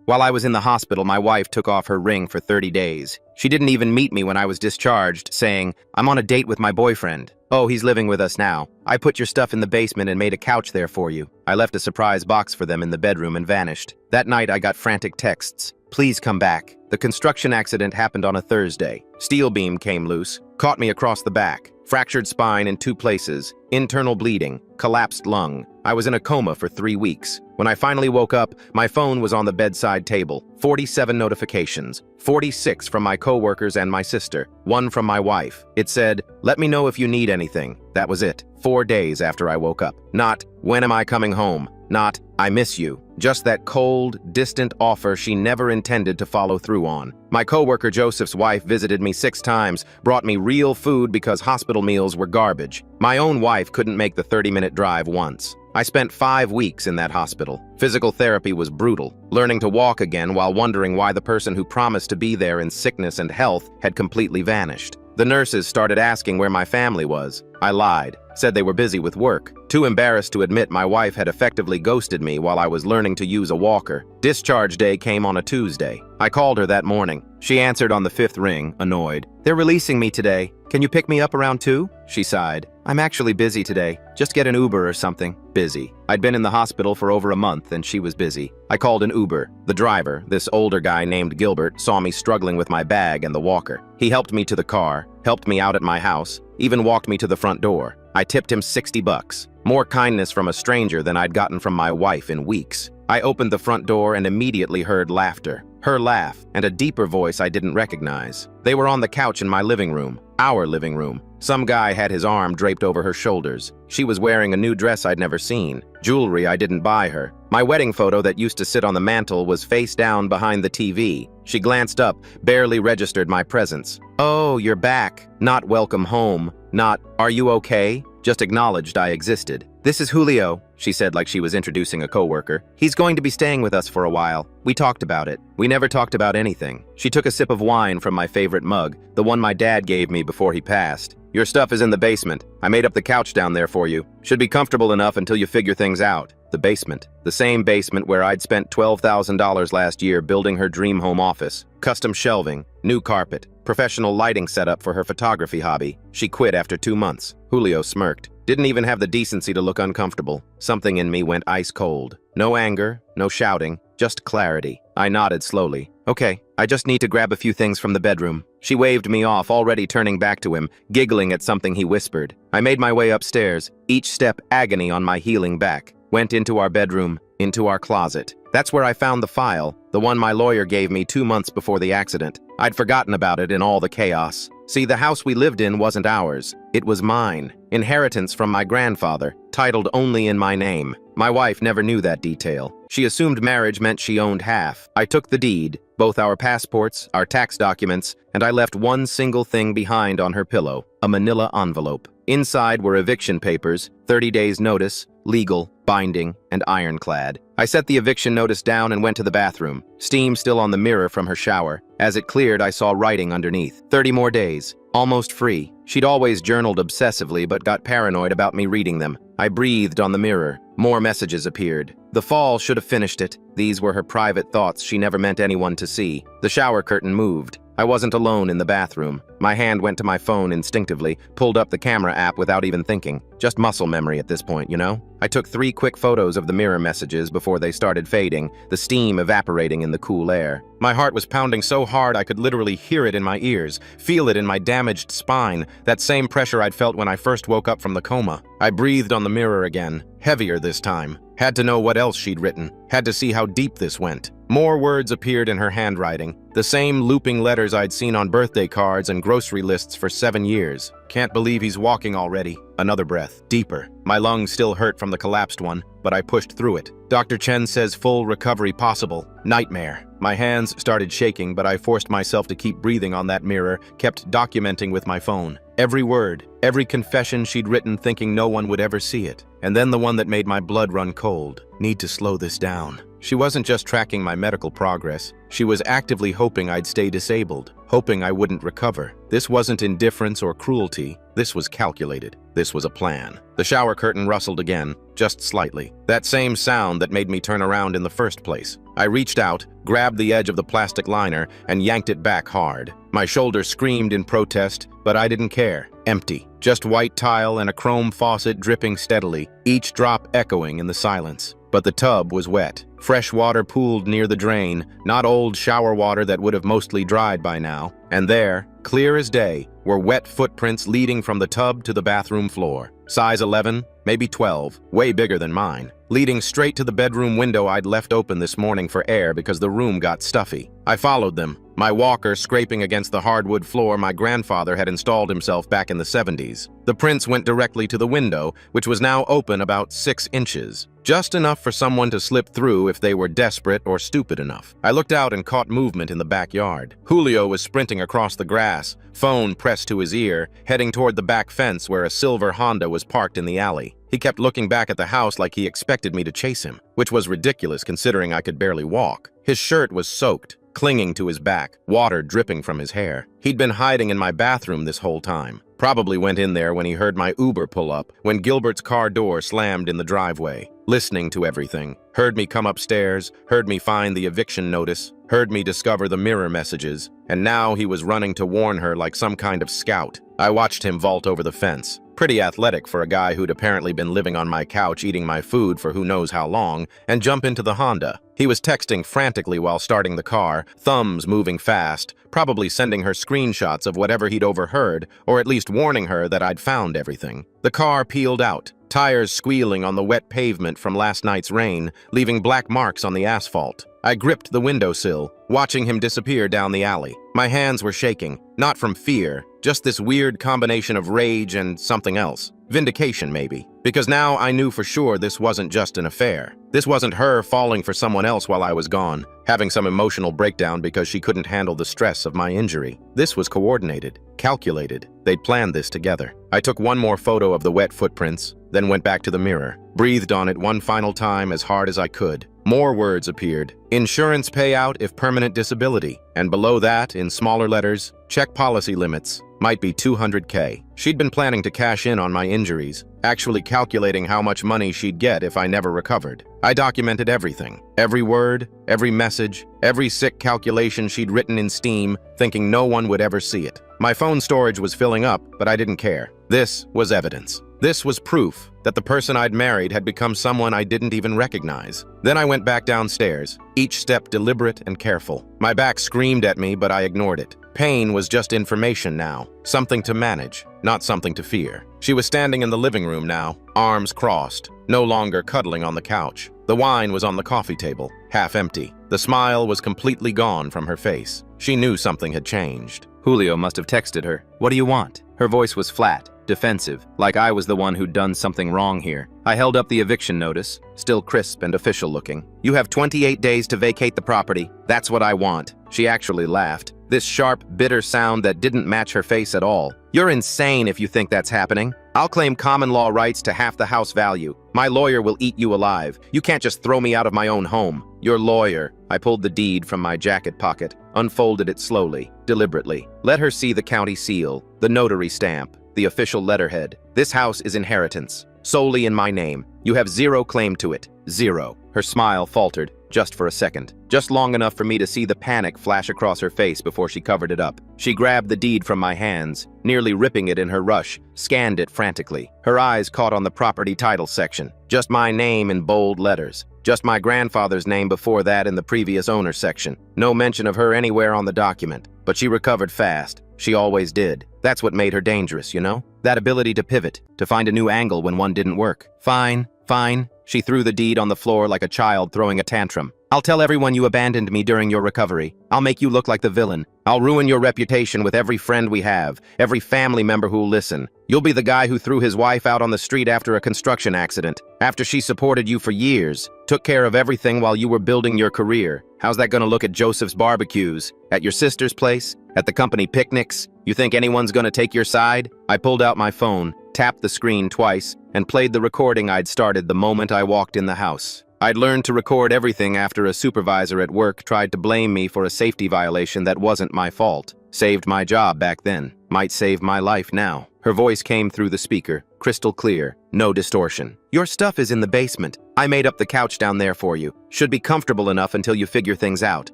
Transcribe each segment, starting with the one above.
While I was in the hospital, my wife took off her ring for 30 days. She didn't even meet me when I was discharged, saying, "I'm on a date with my boyfriend. Oh, he's living with us now. I put your stuff in the basement and made a couch there for you." I left a surprise box for them in the bedroom and vanished. That night, I got frantic texts. "Please come back." The construction accident happened on a Thursday. Steel beam came loose, caught me across the back. Fractured spine in 2 places, internal bleeding, collapsed lung. I was in a coma for 3 weeks. When I finally woke up, my phone was on the bedside table. 47 notifications, 46 from my coworkers and my sister, 1 from my wife. It said, "Let me know if you need anything." That was it. 4 days after I woke up. Not, "When am I coming home?" Not, "I miss you." Just that cold, distant offer she never intended to follow through on. My coworker Joseph's wife visited me 6 times, brought me real food because hospital meals were garbage. My own wife couldn't make the 30-minute drive once. I spent 5 weeks in that hospital. Physical therapy was brutal, learning to walk again while wondering why the person who promised to be there in sickness and health had completely vanished. The nurses started asking where my family was. I lied, said they were busy with work. Too embarrassed to admit my wife had effectively ghosted me while I was learning to use a walker. Discharge day came on a Tuesday. I called her that morning. She answered on the 5th ring, annoyed. "They're releasing me today. Can you pick me up around 2? She sighed. "I'm actually busy today. Just get an Uber or something." Busy. I'd been in the hospital for over a month and she was busy. I called an Uber. The driver, this older guy named Gilbert, saw me struggling with my bag and the walker. He helped me to the car, helped me out at my house, even walked me to the front door. I tipped him $60. More kindness from a stranger than I'd gotten from my wife in weeks. I opened the front door and immediately heard laughter. Her laugh, and a deeper voice I didn't recognize. They were on the couch in my living room, our living room. Some guy had his arm draped over her shoulders. She was wearing a new dress I'd never seen, jewelry I didn't buy her. My wedding photo that used to sit on the mantle was face down behind the TV. She glanced up, barely registered my presence. "Oh, you're back." Not "welcome home," not "are you okay?" Just acknowledged I existed. "This is Julio," she said like she was introducing a coworker. "He's going to be staying with us for a while. We talked about it. We never talked about anything." She took a sip of wine from my favorite mug, the one my dad gave me before he passed. "Your stuff is in the basement. I made up the couch down there for you. Should be comfortable enough until you figure things out." The basement. The same basement where I'd spent $12,000 last year building her dream home office. Custom shelving, new carpet, professional lighting setup for her photography hobby. She quit after 2 months. Julio smirked. Didn't even have the decency to look uncomfortable. Something in me went ice cold. No anger, no shouting, just clarity. I nodded slowly. "Okay, I just need to grab a few things from the bedroom." She waved me off, already turning back to him, giggling at something he whispered. I made my way upstairs, each step agony on my healing back. Went into our bedroom, into our closet. That's where I found the file, the one my lawyer gave me 2 months before the accident. I'd forgotten about it in all the chaos. See, the house we lived in wasn't ours. It was mine. Inheritance from my grandfather, titled only in my name. My wife never knew that detail. She assumed marriage meant she owned half. I took the deed, both our passports, our tax documents, and I left one single thing behind on her pillow, a manila envelope. Inside were eviction papers, 30 days notice, legal, binding, and ironclad. I set the eviction notice down and went to the bathroom, steam still on the mirror from her shower. As it cleared, I saw writing underneath. 30 more days. Almost free. She'd always journaled obsessively but got paranoid about me reading them. I breathed on the mirror. More messages appeared. The fall should have finished it. These were her private thoughts she never meant anyone to see. The shower curtain moved. I wasn't alone in the bathroom. My hand went to my phone instinctively, pulled up the camera app without even thinking. Just muscle memory at this point, you know? I took 3 quick photos of the mirror messages before they started fading, the steam evaporating in the cool air. My heart was pounding so hard I could literally hear it in my ears, feel it in my damaged spine, that same pressure I'd felt when I first woke up from the coma. I breathed on the mirror again, heavier this time. Had to know what else she'd written. Had to see how deep this went. More words appeared in her handwriting. The same looping letters I'd seen on birthday cards and grocery lists for 7 years. "Can't believe he's walking already." Another breath, deeper. My lungs still hurt from the collapsed one, but I pushed through it. "Dr. Chen says full recovery possible. Nightmare." My hands started shaking, but I forced myself to keep breathing on that mirror, kept documenting with my phone. Every word, every confession she'd written thinking no one would ever see it. And then the one that made my blood run cold. "Need to slow this down." She wasn't just tracking my medical progress. She was actively hoping I'd stay disabled, hoping I wouldn't recover. This wasn't indifference or cruelty. This was calculated. This was a plan. The shower curtain rustled again, just slightly. That same sound that made me turn around in the first place. I reached out, grabbed the edge of the plastic liner, and yanked it back hard. My shoulder screamed in protest, but I didn't care. Empty. Just white tile and a chrome faucet dripping steadily, each drop echoing in the silence. But the tub was wet. Fresh water pooled near the drain, not old shower water that would have mostly dried by now. And there, clear as day, were wet footprints leading from the tub to the bathroom floor. Size 11, maybe 12, way bigger than mine. Leading straight to the bedroom window I'd left open this morning for air because the room got stuffy. I followed them, my walker scraping against the hardwood floor my grandfather had installed himself back in the 70s. The prints went directly to the window, which was now open about 6 inches. Just enough for someone to slip through if they were desperate or stupid enough. I looked out and caught movement in the backyard. Julio was sprinting across the grass, phone pressed to his ear, heading toward the back fence where a silver Honda was parked in the alley. He kept looking back at the house like he expected me to chase him, which was ridiculous considering I could barely walk. His shirt was soaked, clinging to his back, water dripping from his hair. He'd been hiding in my bathroom this whole time. Probably went in there when he heard my Uber pull up, when Gilbert's car door slammed in the driveway. Listening to everything. Heard me come upstairs, heard me find the eviction notice, heard me discover the mirror messages, and now he was running to warn her like some kind of scout. I watched him vault over the fence. Pretty athletic for a guy who'd apparently been living on my couch eating my food for who knows how long, and jump into the Honda. He was texting frantically while starting the car, thumbs moving fast, probably sending her screenshots of whatever he'd overheard, or at least warning her that I'd found everything. The car peeled out, tires squealing on the wet pavement from last night's rain, leaving black marks on the asphalt. I gripped the windowsill, watching him disappear down the alley. My hands were shaking, not from fear, just this weird combination of rage and something else. Vindication, maybe. Because now I knew for sure this wasn't just an affair. This wasn't her falling for someone else while I was gone, having some emotional breakdown because she couldn't handle the stress of my injury. This was coordinated, calculated. They'd planned this together. I took one more photo of the wet footprints, then went back to the mirror, breathed on it one final time as hard as I could. More words appeared. Insurance payout if permanent disability. And below that, in smaller letters, check policy limits. Might be $200K. She'd been planning to cash in on my injuries, actually calculating how much money she'd get if I never recovered. I documented everything. Every word, every message, every sick calculation she'd written in Steam, thinking no one would ever see it. My phone storage was filling up, but I didn't care. This was evidence. This was proof that the person I'd married had become someone I didn't even recognize. Then I went back downstairs, each step deliberate and careful. My back screamed at me, but I ignored it. Pain was just information now, something to manage, not something to fear. She was standing in the living room now, arms crossed, no longer cuddling on the couch. The wine was on the coffee table, half empty. The smile was completely gone from her face. She knew something had changed. Julio must have texted her. "What do you want?" Her voice was flat, defensive, like I was the one who'd done something wrong here. I held up the eviction notice, still crisp and official looking. "You have 28 days to vacate the property. That's what I want." She actually laughed, this sharp, bitter sound that didn't match her face at all. "You're insane if you think that's happening. I'll claim common law rights to half the house value. My lawyer will eat you alive. You can't just throw me out of my own home." "Your lawyer." I pulled the deed from my jacket pocket, unfolded it slowly, deliberately. Let her see the county seal, the notary stamp, the official letterhead. "This house is inheritance, solely in my name. You have zero claim to it. Zero." Her smile faltered, just for a second, just long enough for me to see the panic flash across her face before she covered it up. She grabbed the deed from my hands, nearly ripping it in her rush, scanned it frantically. Her eyes caught on the property title section. Just my name in bold letters. Just my grandfather's name before that in the previous owner section. No mention of her anywhere on the document. But she recovered fast. She always did. That's what made her dangerous, you know? That ability to pivot, to find a new angle when one didn't work. "Fine, fine." She threw the deed on the floor like a child throwing a tantrum. "I'll tell everyone you abandoned me during your recovery. I'll make you look like the villain. I'll ruin your reputation with every friend we have, every family member who'll listen. You'll be the guy who threw his wife out on the street after a construction accident, after she supported you for years, took care of everything while you were building your career. How's that gonna look at Joseph's barbecues? At your sister's place? At the company picnics? You think anyone's gonna take your side?" I pulled out my phone, tapped the screen twice, and played the recording I'd started the moment I walked in the house. I'd learned to record everything after a supervisor at work tried to blame me for a safety violation that wasn't my fault. Saved my job back then. Might save my life now. Her voice came through the speaker, crystal clear, no distortion. Your stuff is in the basement. I made up the couch down there for you. Should be comfortable enough until you figure things out.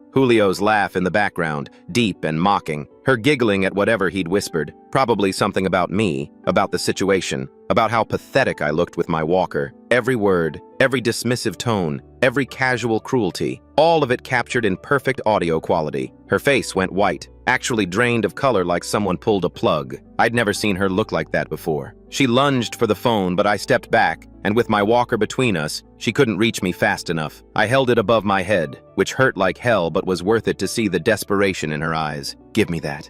Julio's laugh in the background, deep and mocking. Her giggling at whatever he'd whispered. Probably something about me, about the situation, about how pathetic I looked with my walker. Every word, every dismissive tone, every casual cruelty, all of it captured in perfect audio quality. Her face went white, actually drained of color like someone pulled a plug. I'd never seen her look like that before. She lunged for the phone, but I stepped back, and with my walker between us, she couldn't reach me fast enough. I held it above my head, which hurt like hell but was worth it to see the desperation in her eyes. Give me that,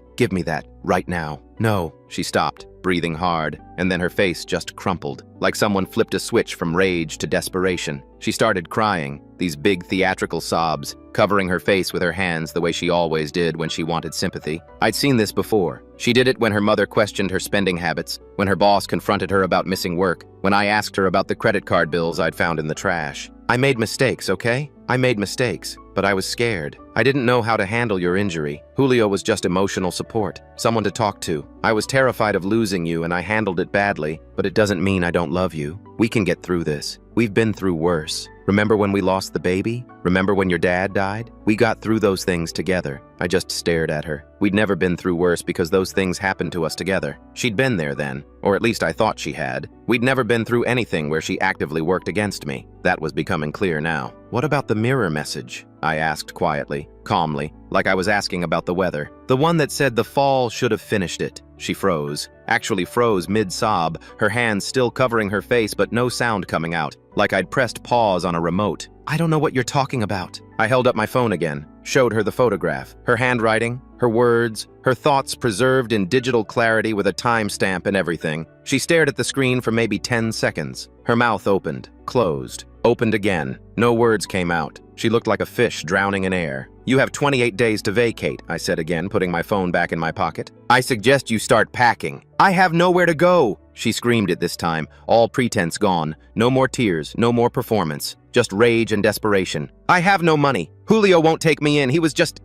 right now. No, she stopped, breathing hard, and then her face just crumpled, like someone flipped a switch from rage to desperation. She started crying, these big theatrical sobs, covering her face with her hands the way she always did when she wanted sympathy. I'd seen this before. She did it when her mother questioned her spending habits, when her boss confronted her about missing work, when I asked her about the credit card bills I'd found in the trash. I made mistakes, okay? I made mistakes, but I was scared. I didn't know how to handle your injury. Julio was just emotional support, someone to talk to. I was terrified of losing you and I handled it badly, but it doesn't mean I don't love you. We can get through this. We've been through worse. Remember when we lost the baby? Remember when your dad died? We got through those things together. I just stared at her. We'd never been through worse because those things happened to us together. She'd been there then, or at least I thought she had. We'd never been through anything where she actively worked against me. That was becoming clear now. What about the mirror message? I asked quietly, calmly, like I was asking about the weather. The one that said the fall should have finished it. She froze. Actually froze mid-sob, her hands still covering her face but no sound coming out, like I'd pressed pause on a remote. I don't know what you're talking about. I held up my phone again, showed her the photograph, her handwriting, her words, her thoughts preserved in digital clarity with a timestamp and everything. She stared at the screen for maybe 10 seconds. Her mouth opened, closed, opened again. No words came out. She looked like a fish drowning in air. You have 28 days to vacate, I said again, putting my phone back in my pocket. I suggest you start packing. I have nowhere to go, she screamed it this time, all pretense gone. No more tears, no more performance, just rage and desperation. I have no money. Julio won't take me in. He was just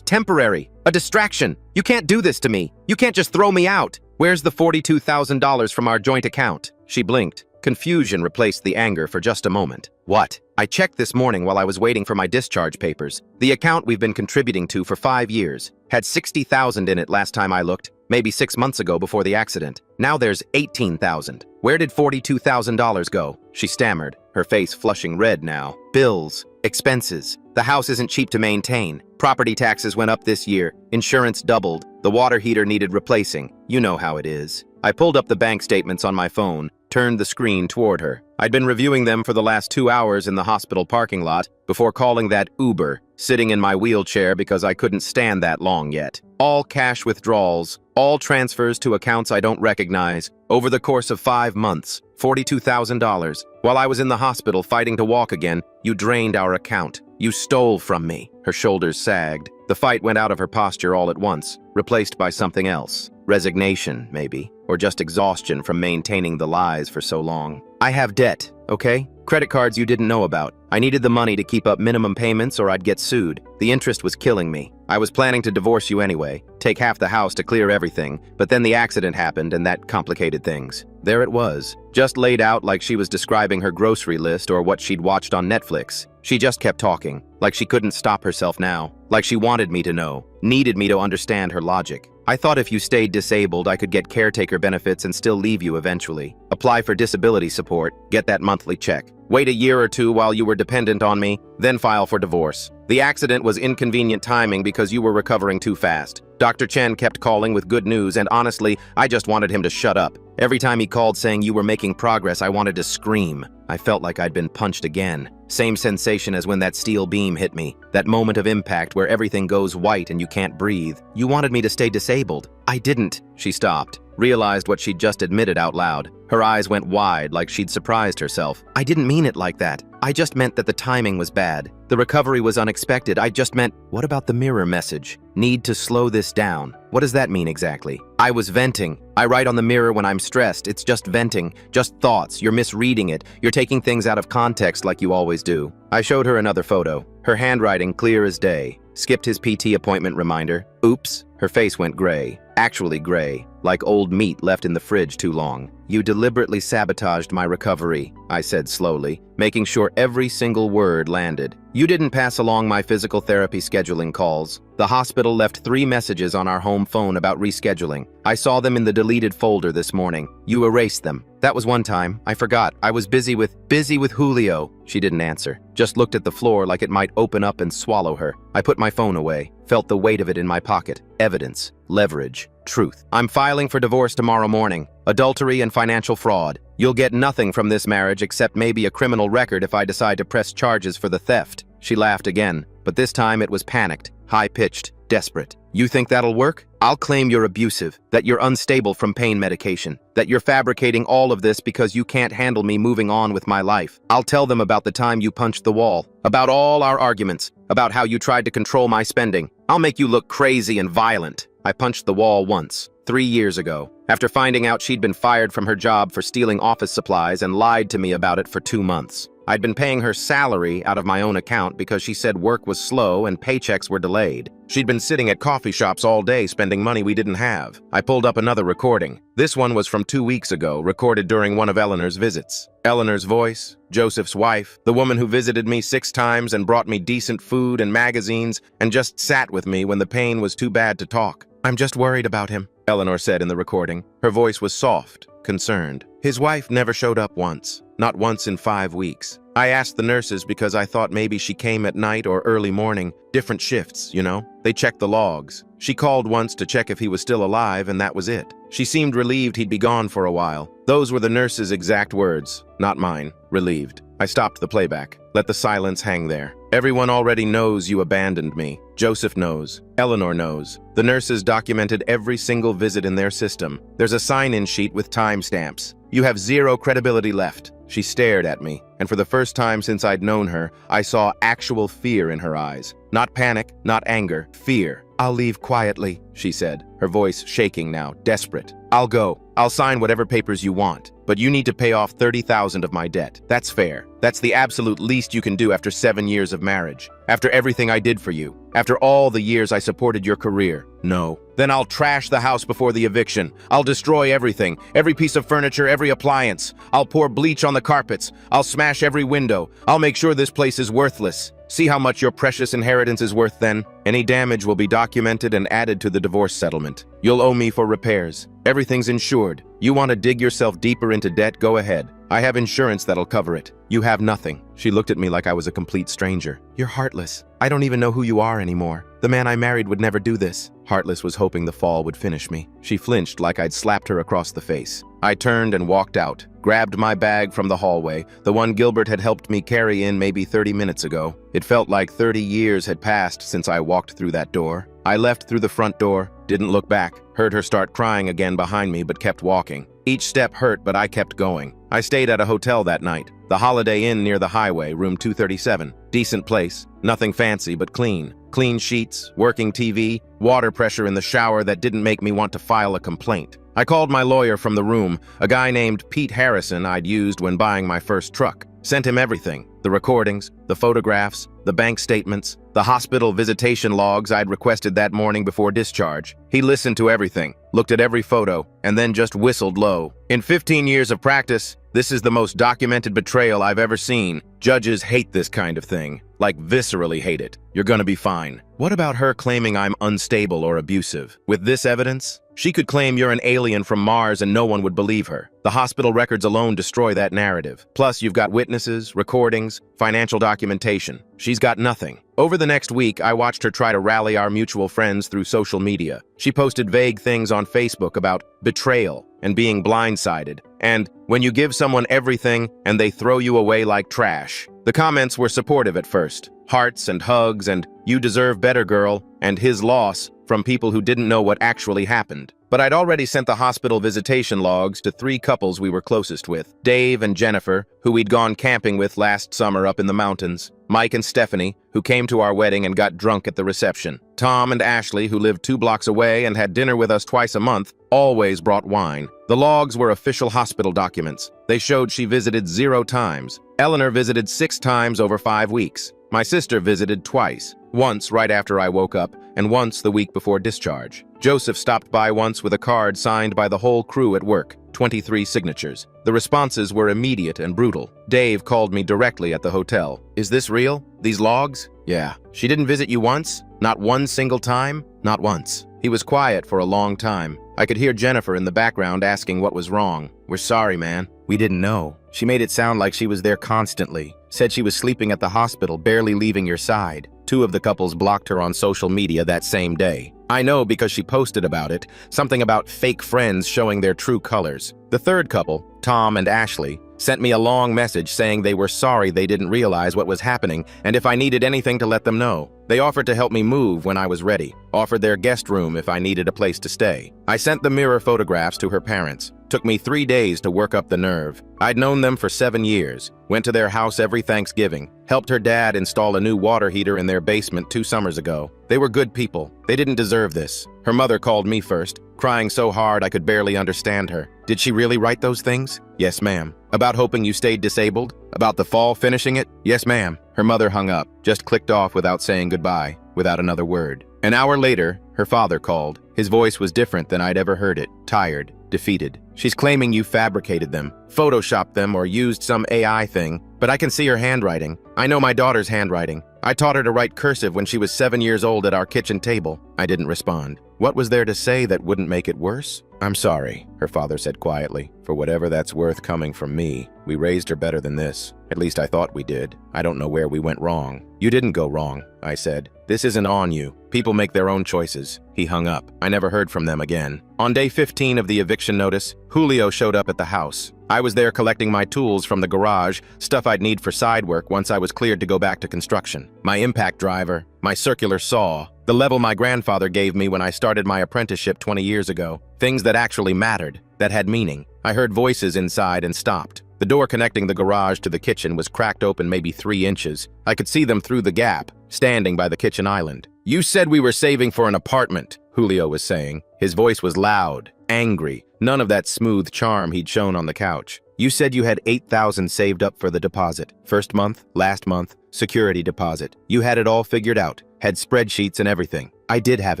temporary, a distraction. You can't do this to me. You can't just throw me out. Where's the $42,000 from our joint account? She blinked. Confusion replaced the anger for just a moment. What? I checked this morning while I was waiting for my discharge papers. The account we've been contributing to for 5 years had $60,000 in it last time I looked, maybe 6 months ago before the accident. Now there's $18,000. Where did $42,000 go? She stammered, her face flushing red now. Bills, expenses. The house isn't cheap to maintain. Property taxes went up this year. Insurance doubled. The water heater needed replacing. You know how it is. I pulled up the bank statements on my phone, turned the screen toward her. I'd been reviewing them for the last 2 hours in the hospital parking lot before calling that Uber, sitting in my wheelchair because I couldn't stand that long yet. All cash withdrawals, all transfers to accounts I don't recognize, over the course of 5 months, $42,000. While I was in the hospital fighting to walk again, you drained our account. You stole from me. Her shoulders sagged. The fight went out of her posture all at once, replaced by something else. Resignation, maybe, or just exhaustion from maintaining the lies for so long. I have debt, okay? Credit cards you didn't know about. I needed the money to keep up minimum payments or I'd get sued. The interest was killing me. I was planning to divorce you anyway, take half the house to clear everything, but then the accident happened and that complicated things. There it was, just laid out like she was describing her grocery list or what she'd watched on Netflix. She just kept talking, like she couldn't stop herself now, like she wanted me to know, needed me to understand her logic. I thought if you stayed disabled, I could get caretaker benefits and still leave you eventually. Apply for disability support, get that monthly check. Wait a year or two while you were dependent on me, then file for divorce. The accident was inconvenient timing because you were recovering too fast. Dr. Chen kept calling with good news, and honestly, I just wanted him to shut up. Every time he called saying you were making progress, I wanted to scream. I felt like I'd been punched again. Same sensation as when that steel beam hit me. That moment of impact where everything goes white and you can't breathe. You wanted me to stay disabled. I didn't. She stopped, realized what she'd just admitted out loud. Her eyes went wide like she'd surprised herself. I didn't mean it like that. I just meant that the timing was bad. The recovery was unexpected. I just meant, what about the mirror message? Need to slow this down. What does that mean exactly? I was venting. I write on the mirror when I'm stressed. It's just venting, just thoughts. You're misreading it. You're taking things out of context like you always do. I showed her another photo. Her handwriting clear as day. Skipped his PT appointment reminder. Oops. Her face went gray. Actually gray, like old meat left in the fridge too long. You deliberately sabotaged my recovery, I said slowly, making sure every single word landed. You didn't pass along my physical therapy scheduling calls. The hospital left 3 messages on our home phone about rescheduling. I saw them in the deleted folder this morning. You erased them. That was one time. I forgot. I was busy with Julio. She didn't answer. Just looked at the floor like it might open up and swallow her. I put my phone away. Felt the weight of it in my pocket. Evidence. Leverage. Truth. I'm filing for divorce tomorrow morning. Adultery and financial fraud. You'll get nothing from this marriage except maybe a criminal record if I decide to press charges for the theft. She laughed again, but this time it was panicked, high-pitched, desperate. You think that'll work? I'll claim you're abusive, that you're unstable from pain medication, that you're fabricating all of this because you can't handle me moving on with my life. I'll tell them about the time you punched the wall, about all our arguments, about how you tried to control my spending. I'll make you look crazy and violent. I punched the wall once, 3 years ago, after finding out she'd been fired from her job for stealing office supplies and lied to me about it for 2 months. I'd been paying her salary out of my own account because she said work was slow and paychecks were delayed. She'd been sitting at coffee shops all day spending money we didn't have. I pulled up another recording. This one was from 2 weeks ago, recorded during one of Eleanor's visits. Eleanor's voice, Joseph's wife, the woman who visited me 6 times and brought me decent food and magazines and just sat with me when the pain was too bad to talk. I'm just worried about him, Eleanor said in the recording. Her voice was soft, concerned. His wife never showed up once, not once in 5 weeks. I asked the nurses because I thought maybe she came at night or early morning, different shifts, you know? They checked the logs. She called once to check if he was still alive, and that was it. She seemed relieved he'd be gone for a while. Those were the nurse's exact words, not mine. Relieved. I stopped the playback. Let the silence hang there. Everyone already knows you abandoned me. Joseph knows. Eleanor knows. The nurses documented every single visit in their system. There's a sign-in sheet with timestamps. You have 0 credibility left. She stared at me, and for the first time since I'd known her, I saw actual fear in her eyes. Not panic, not anger, fear. I'll leave quietly, she said, her voice shaking now, desperate. I'll go. I'll sign whatever papers you want, but you need to pay off $30,000 of my debt. That's fair. That's the absolute least you can do after 7 years of marriage. After everything I did for you. After all the years I supported your career. No. Then I'll trash the house before the eviction. I'll destroy everything. Every piece of furniture, every appliance. I'll pour bleach on the carpets. I'll smash every window. I'll make sure this place is worthless. See how much your precious inheritance is worth then? Any damage will be documented and added to the divorce settlement. You'll owe me for repairs. Everything's insured. You want to dig yourself deeper into debt? Go ahead. I have insurance that'll cover it. You have nothing. She looked at me like I was a complete stranger. You're heartless. I don't even know who you are anymore. The man I married would never do this. Heartless was hoping the fall would finish me. She flinched like I'd slapped her across the face. I turned and walked out, grabbed my bag from the hallway, the one Gilbert had helped me carry in maybe 30 minutes ago. It felt like 30 years had passed since I walked through that door. I left through the front door, didn't look back, heard her start crying again behind me but kept walking. Each step hurt, but I kept going. I stayed at a hotel that night, the Holiday Inn near the highway, room 237. Decent place, nothing fancy but clean. Clean sheets, working TV, water pressure in the shower that didn't make me want to file a complaint. I called my lawyer from the room, a guy named Pete Harrison I'd used when buying my first truck. Sent him everything, the recordings, the photographs, the bank statements, the hospital visitation logs I'd requested that morning before discharge. He listened to everything, looked at every photo, and then just whistled low. In 15 years of practice, this is the most documented betrayal I've ever seen. Judges hate this kind of thing, like viscerally hate it. You're gonna be fine. What about her claiming I'm unstable or abusive? With this evidence, she could claim you're an alien from Mars and no one would believe her. The hospital records alone destroy that narrative. Plus, you've got witnesses, recordings, financial documentation. She's got nothing. Over the next week, I watched her try to rally our mutual friends through social media. She posted vague things on Facebook about betrayal and being blindsided, and when you give someone everything and they throw you away like trash. The comments were supportive at first. Hearts and hugs and "you deserve better, girl" and "his loss" from people who didn't know what actually happened. But I'd already sent the hospital visitation logs to 3 couples we were closest with, Dave and Jennifer, who we'd gone camping with last summer up in the mountains. Mike and Stephanie, who came to our wedding and got drunk at the reception. Tom and Ashley, who lived 2 blocks away and had dinner with us twice a month, always brought wine. The logs were official hospital documents. They showed she visited 0 times. Eleanor visited 6 times over 5 weeks. My sister visited twice, once right after I woke up and once the week before discharge. Joseph stopped by once with a card signed by the whole crew at work, 23 signatures. The responses were immediate and brutal. Dave called me directly at the hotel. Is this real? These logs? Yeah. She didn't visit you once? Not one single time? Not once. He was quiet for a long time. I could hear Jennifer in the background asking what was wrong. We're sorry, man. We didn't know. She made it sound like she was there constantly. Said she was sleeping at the hospital, barely leaving your side. 2 of the couples blocked her on social media that same day. I know because she posted about it, something about fake friends showing their true colors. The 3rd couple, Tom and Ashley, sent me a long message saying they were sorry they didn't realize what was happening and if I needed anything to let them know. They offered to help me move when I was ready, offered their guest room if I needed a place to stay. I sent the mirror photographs to her parents. Took me 3 days to work up the nerve. I'd known them for 7 years, went to their house every Thanksgiving, helped her dad install a new water heater in their basement 2 summers ago. They were good people. They didn't deserve this. Her mother called me first, crying so hard I could barely understand her. Did she really write those things? Yes, ma'am. About hoping you stayed disabled? About the fall finishing it? Yes, ma'am. Her mother hung up, just clicked off without saying goodbye, without another word. An hour later, her father called. His voice was different than I'd ever heard it, tired, defeated. She's claiming you fabricated them, photoshopped them, or used some AI thing, but I can see her handwriting. I know my daughter's handwriting. I taught her to write cursive when she was 7 years old at our kitchen table. I didn't respond. What was there to say that wouldn't make it worse? I'm sorry, her father said quietly, for whatever that's worth coming from me. We raised her better than this. At least I thought we did. I don't know where we went wrong. You didn't go wrong, I said. This isn't on you. People make their own choices. He hung up. I never heard from them again. On day 15 of the eviction notice, Julio showed up at the house. I was there collecting my tools from the garage, stuff I'd need for side work once I was cleared to go back to construction. My impact driver, my circular saw, the level my grandfather gave me when I started my apprenticeship 20 years ago. Things that actually mattered, that had meaning. I heard voices inside and stopped. The door connecting the garage to the kitchen was cracked open maybe 3 inches. I could see them through the gap, standing by the kitchen island. You said we were saving for an apartment, Julio was saying. His voice was loud, angry, none of that smooth charm he'd shown on the couch. You said you had $8,000 saved up for the deposit. First month, last month, security deposit. You had it all figured out, had spreadsheets and everything. I did have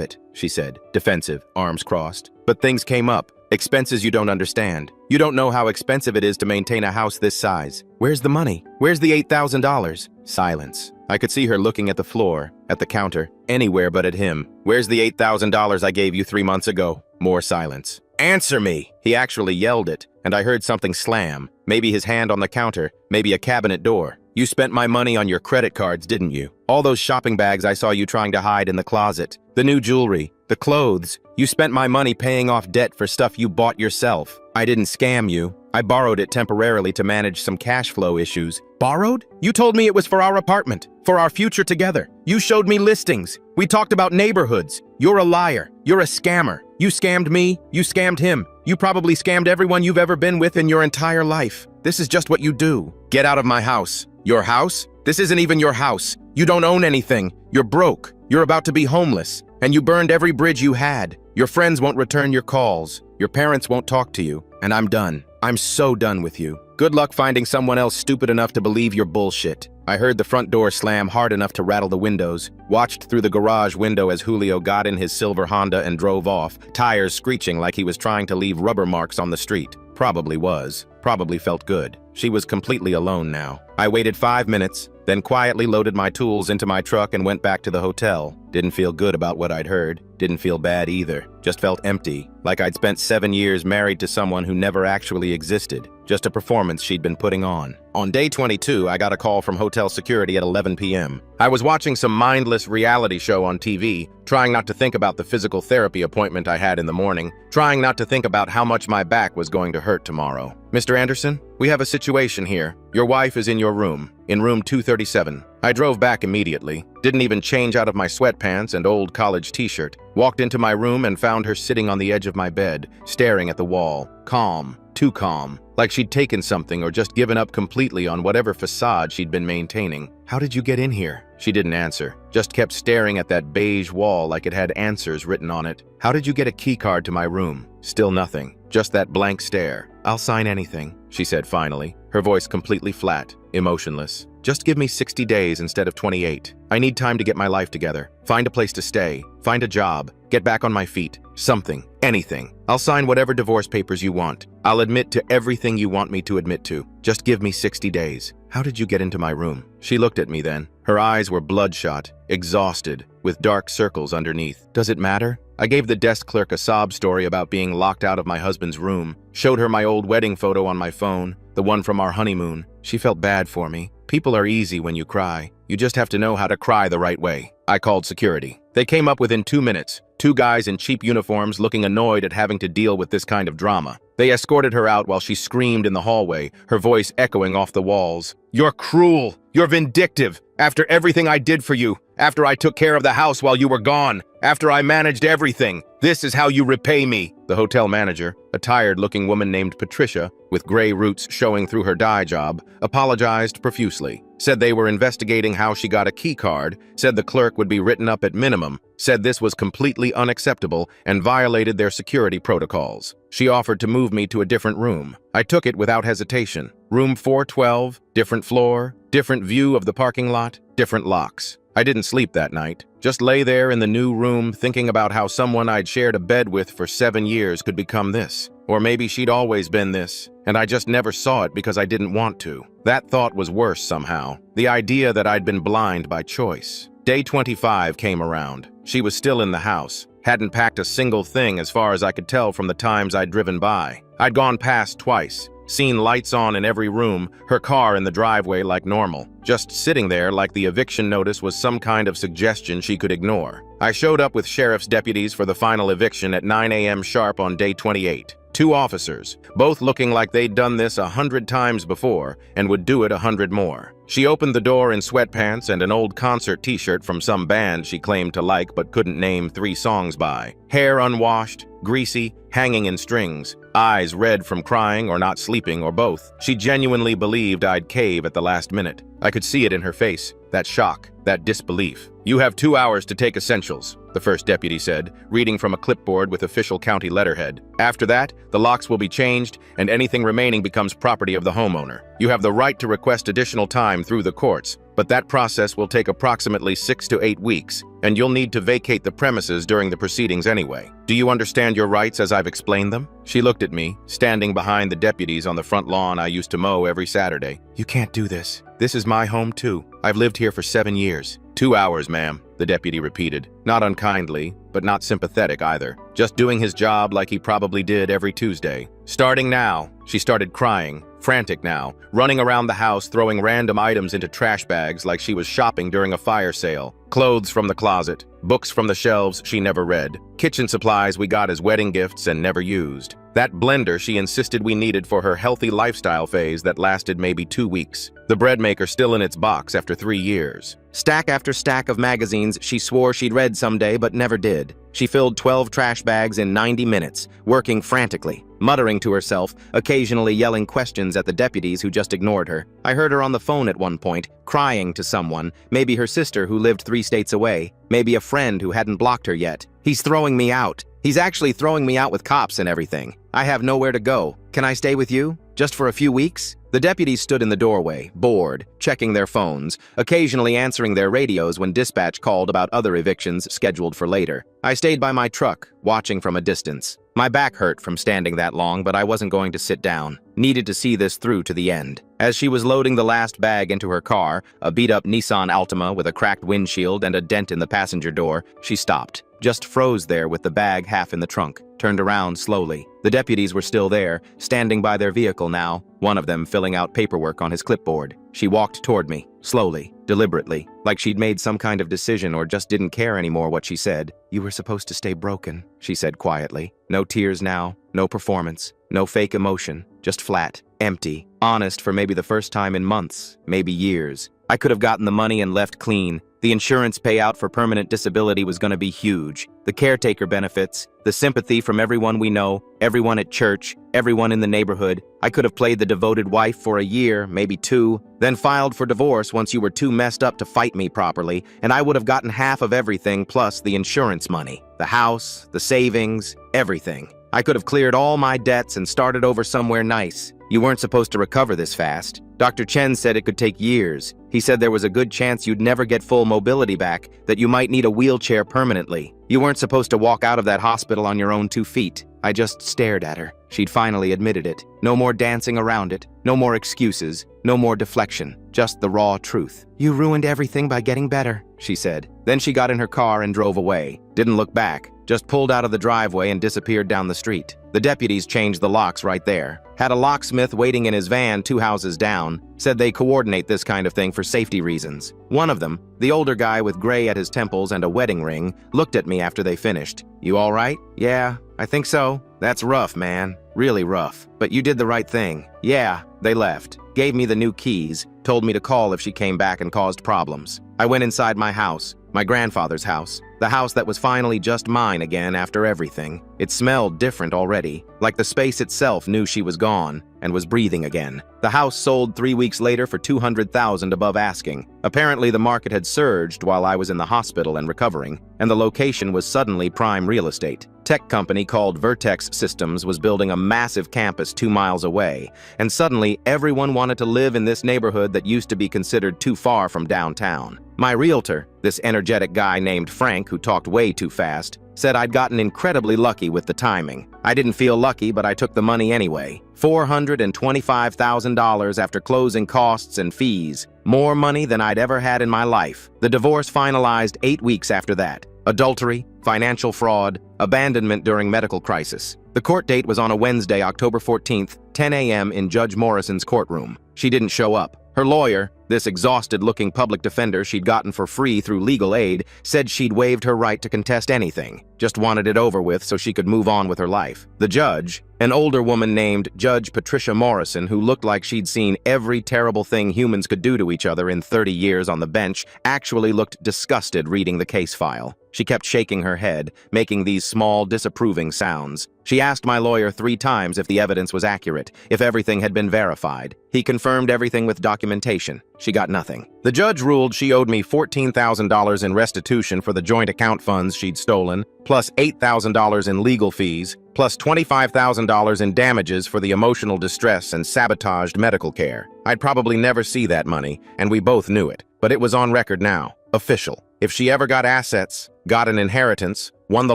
it, she said, defensive, arms crossed. But things came up. Expenses you don't understand. You don't know how expensive it is to maintain a house this size. Where's the money? Where's the $8,000? Silence. I could see her looking at the floor, at the counter, anywhere but at him. Where's the $8,000 I gave you 3 months ago? More silence. Answer me! He actually yelled it, and I heard something slam. Maybe his hand on the counter, maybe a cabinet door. You spent my money on your credit cards, didn't you? All those shopping bags I saw you trying to hide in the closet. The new jewelry. The clothes. You spent my money paying off debt for stuff you bought yourself. I didn't scam you. I borrowed it temporarily to manage some cash flow issues. Borrowed? You told me it was for our apartment, for our future together. You showed me listings. We talked about neighborhoods. You're a liar. You're a scammer. You scammed me. You scammed him. You probably scammed everyone you've ever been with in your entire life. This is just what you do. Get out of my house. Your house? This isn't even your house. You don't own anything. You're broke. You're about to be homeless. And you burned every bridge you had. Your friends won't return your calls. Your parents won't talk to you. And I'm done. I'm so done with you. Good luck finding someone else stupid enough to believe your bullshit. I heard the front door slam hard enough to rattle the windows, watched through the garage window as Julio got in his silver Honda and drove off, tires screeching like he was trying to leave rubber marks on the street. Probably was. Probably felt good. She was completely alone now. I waited 5 minutes, then quietly loaded my tools into my truck and went back to the hotel. Didn't feel good about what I'd heard. Didn't feel bad either. Just felt empty, like I'd spent 7 years married to someone who never actually existed. Just a performance she'd been putting on. On day 22, I got a call from hotel security at 11 p.m. I was watching some mindless reality show on TV, trying not to think about the physical therapy appointment I had in the morning, trying not to think about how much my back was going to hurt tomorrow. Mr. Anderson, we have a situation here. Your wife is in your room, in room 237. I drove back immediately, didn't even change out of my sweatpants and old college t-shirt, walked into my room and found her sitting on the edge of my bed, staring at the wall, calm, too calm. like she'd taken something or just given up completely on whatever facade she'd been maintaining. "How did you get in here?" She didn't answer, just kept staring at that beige wall like it had answers written on it. "How did you get a key card to my room?" Still nothing, just that blank stare. "I'll sign anything," she said finally, her voice completely flat, emotionless. "Just give me 60 days instead of 28. I need time to get my life together, find a place to stay, find a job, get back on my feet. Something, anything. I'll sign whatever divorce papers you want. I'll admit to everything you want me to admit to. Just give me 60 days. How did you get into my room?" She looked at me then. Her eyes were bloodshot, exhausted, with dark circles underneath. "Does it matter?" I gave the desk clerk a sob story about being locked out of my husband's room, showed her my old wedding photo on my phone, the one from our honeymoon. She felt bad for me. People are easy when you cry. You just have to know how to cry the right way. I called security. They came up within 2 minutes. 2 guys in cheap uniforms looking annoyed at having to deal with this kind of drama. They escorted her out while she screamed in the hallway, her voice echoing off the walls. "You're cruel. You're vindictive. After everything I did for you, after I took care of the house while you were gone, after I managed everything, this is how you repay me." The hotel manager, a tired-looking woman named Patricia, with gray roots showing through her dye job, apologized profusely, said they were investigating how she got a key card, said the clerk would be written up at minimum, said this was completely unacceptable and violated their security protocols. She offered to move me to a different room. I took it without hesitation. Room 412, different floor, different view of the parking lot, different locks. I didn't sleep that night. Just lay there in the new room thinking about how someone I'd shared a bed with for 7 years could become this. Or maybe she'd always been this, and I just never saw it because I didn't want to. That thought was worse somehow. The idea that I'd been blind by choice. Day 25 came around. She was still in the house. Hadn't packed a single thing as far as I could tell from the times I'd driven by. I'd gone past twice. Seen lights on in every room, her car in the driveway like normal, just sitting there like the eviction notice was some kind of suggestion she could ignore. I showed up with sheriff's deputies for the final eviction at 9 a.m. sharp on day 28. 2 officers, both looking like they'd done this 100 times before and would do it 100 more. She opened the door in sweatpants and an old concert t-shirt from some band she claimed to like but couldn't name 3 songs by. Hair unwashed, greasy, hanging in strings, eyes red from crying or not sleeping or both. She genuinely believed I'd cave at the last minute. I could see it in her face, that shock, that disbelief. "You have 2 hours to take essentials," the first deputy said, reading from a clipboard with official county letterhead. "After that, the locks will be changed and anything remaining becomes property of the homeowner. You have the right to request additional time through the courts, but that process will take approximately 6 to 8 weeks, and you'll need to vacate the premises during the proceedings anyway. Do you understand your rights as I've explained them?" She looked at me, standing behind the deputies on the front lawn I used to mow every Saturday. "You can't do this. This is my home too. I've lived here for 7 years. 2 hours, ma'am," the deputy repeated. Not unkindly, but not sympathetic either. Just doing his job like he probably did every Tuesday. "Starting now." She started crying, frantic now, running around the house throwing random items into trash bags like she was shopping during a fire sale. Clothes from the closet, books from the shelves she never read, kitchen supplies we got as wedding gifts and never used. That blender she insisted we needed for her healthy lifestyle phase that lasted maybe 2 weeks. The bread maker still in its box after 3 years. Stack after stack of magazines she swore she'd read someday but never did. She filled 12 trash bags in 90 minutes, working frantically, muttering to herself, occasionally yelling questions at the deputies who just ignored her. I heard her on the phone at one point, crying to someone, maybe her sister who lived 3 states away, maybe a friend who hadn't blocked her yet. "He's throwing me out. He's actually throwing me out with cops and everything. I have nowhere to go. Can I stay with you? Just for a few weeks?" The deputies stood in the doorway, bored, checking their phones, occasionally answering their radios when dispatch called about other evictions scheduled for later. I stayed by my truck, watching from a distance. My back hurt from standing that long, but I wasn't going to sit down. Needed to see this through to the end. As she was loading the last bag into her car, a beat-up Nissan Altima with a cracked windshield and a dent in the passenger door, she stopped. Just froze there with the bag half in the trunk, turned around slowly. The deputies were still there, standing by their vehicle now, one of them filling out paperwork on his clipboard. She walked toward me, slowly, deliberately, like she'd made some kind of decision or just didn't care anymore what she said. "You were supposed to stay broken," she said quietly. No tears now, no performance, no fake emotion, just flat, empty, honest for maybe the first time in months, maybe years. I could have gotten the money and left clean. The insurance payout for permanent disability was going to be huge. The caretaker benefits, the sympathy from everyone we know, everyone at church, everyone in the neighborhood. I could have played the devoted wife for a year, maybe 2, then filed for divorce once you were too messed up to fight me properly, and I would have gotten half of everything plus the insurance money. The house, the savings, everything. I could have cleared all my debts and started over somewhere nice. You weren't supposed to recover this fast. Dr. Chen said it could take years. He said there was a good chance you'd never get full mobility back, that you might need a wheelchair permanently. You weren't supposed to walk out of that hospital on your own 2 feet. I just stared at her. She'd finally admitted it. No more dancing around it. No more excuses. No more deflection. Just the raw truth. You ruined everything by getting better, she said. Then she got in her car and drove away. Didn't look back. Just pulled out of the driveway and disappeared down the street. The deputies changed the locks right there. Had a locksmith waiting in his van 2 houses down. Said they coordinate this kind of thing for safety reasons. One of them, the older guy with gray at his temples and a wedding ring, looked at me after they finished. You all right? Yeah, I think so. That's rough, man. Really rough. But you did the right thing. Yeah, they left. Gave me the new keys. Told me to call if she came back and caused problems. I went inside my house. My grandfather's house. The house that was finally just mine again after everything. It smelled different already, like the space itself knew she was gone and was breathing again. The house sold 3 weeks later for $200,000 above asking. Apparently the market had surged while I was in the hospital and recovering, and the location was suddenly prime real estate. Tech company called Vertex Systems was building a massive campus 2 miles away, and suddenly everyone wanted to live in this neighborhood that used to be considered too far from downtown. My realtor, this energetic guy named Frank who talked way too fast, said I'd gotten incredibly lucky with the timing. I didn't feel lucky, but I took the money anyway. $425,000 after closing costs and fees. More money than I'd ever had in my life. The divorce finalized 8 weeks after that. Adultery, financial fraud, abandonment during medical crisis. The court date was on a Wednesday, October 14th, 10 a.m. in Judge Morrison's courtroom. She didn't show up. Her lawyer, this exhausted-looking public defender she'd gotten for free through legal aid, said she'd waived her right to contest anything, just wanted it over with so she could move on with her life. The judge, an older woman named Judge Patricia Morrison, who looked like she'd seen every terrible thing humans could do to each other in 30 years on the bench, actually looked disgusted reading the case file. She kept shaking her head, making these small, disapproving sounds. She asked my lawyer 3 times if the evidence was accurate, if everything had been verified. He confirmed everything with documentation. She got nothing. The judge ruled she owed me $14,000 in restitution for the joint account funds she'd stolen, plus $8,000 in legal fees, plus $25,000 in damages for the emotional distress and sabotaged medical care. I'd probably never see that money, and we both knew it. But it was on record now. Official. If she ever got assets, got an inheritance, won the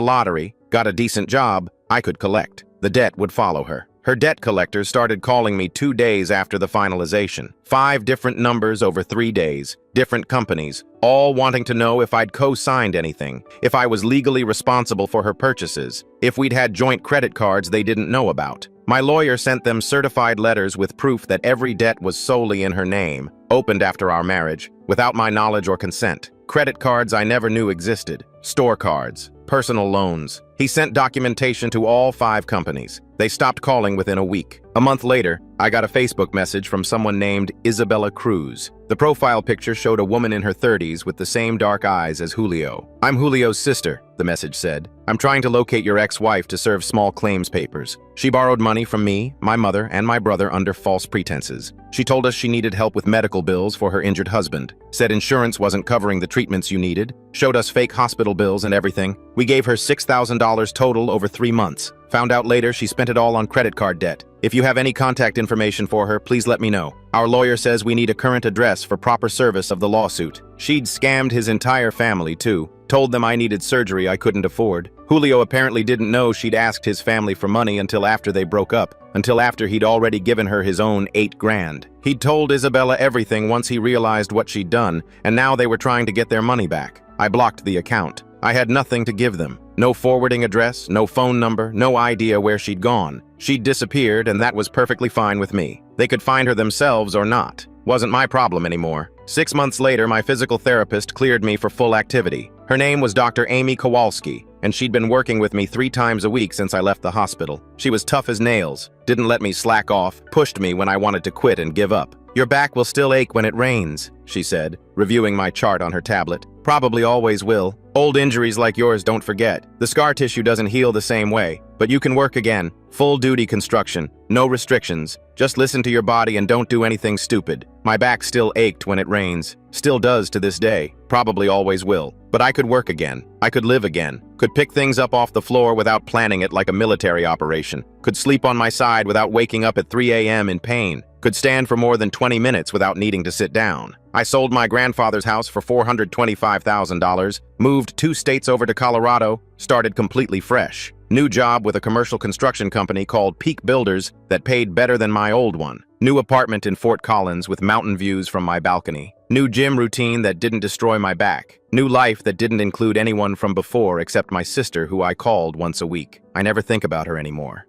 lottery, got a decent job, I could collect. The debt would follow her. Her debt collectors started calling me 2 days after the finalization. 5 different numbers over 3 days, different companies, all wanting to know if I'd co-signed anything, if I was legally responsible for her purchases, if we'd had joint credit cards they didn't know about. My lawyer sent them certified letters with proof that every debt was solely in her name, opened after our marriage, without my knowledge or consent. Credit cards I never knew existed, store cards, personal loans. He sent documentation to all 5 companies. They stopped calling within a week. A month later, I got a Facebook message from someone named Isabella Cruz. The profile picture showed a woman in her 30s with the same dark eyes as Julio. "I'm Julio's sister," the message said. "I'm trying to locate your ex-wife to serve small claims papers. She borrowed money from me, my mother, and my brother under false pretenses. She told us she needed help with medical bills for her injured husband, said insurance wasn't covering the treatments you needed, showed us fake hospital bills and everything. We gave her $6,000 total over 3 months. Found out later she spent it all on credit card debt. If you have any contact information for her, please let me know. Our lawyer says we need a current address for proper service of the lawsuit." She'd scammed his entire family, too. Told them I needed surgery I couldn't afford. Julio apparently didn't know she'd asked his family for money until after they broke up, until after he'd already given her his own $8 grand. He'd told Isabella everything once he realized what she'd done, and now they were trying to get their money back. I blocked the account. I had nothing to give them. No forwarding address, no phone number, no idea where she'd gone. She'd disappeared, and that was perfectly fine with me. They could find her themselves or not. Wasn't my problem anymore. 6 months later, my physical therapist cleared me for full activity. Her name was Dr. Amy Kowalski, and she'd been working with me 3 times a week since I left the hospital. She was tough as nails, didn't let me slack off, pushed me when I wanted to quit and give up. "Your back will still ache when it rains," she said, reviewing my chart on her tablet. Probably always will. Old injuries like yours don't forget. The scar tissue doesn't heal the same way, but you can work again. Full-duty construction. No restrictions. Just listen to your body and don't do anything stupid. My back still ached when it rains. Still does to this day. Probably always will. But I could work again. I could live again. Could pick things up off the floor without planning it like a military operation. Could sleep on my side without waking up at 3 a.m. in pain. Could stand for more than 20 minutes without needing to sit down. I sold my grandfather's house for $425,000, moved 2 states over to Colorado, started completely fresh. New job with a commercial construction company called Peak Builders that paid better than my old one. New apartment in Fort Collins with mountain views from my balcony. New gym routine that didn't destroy my back. New life that didn't include anyone from before except my sister, who I called once a week. I never think about her anymore.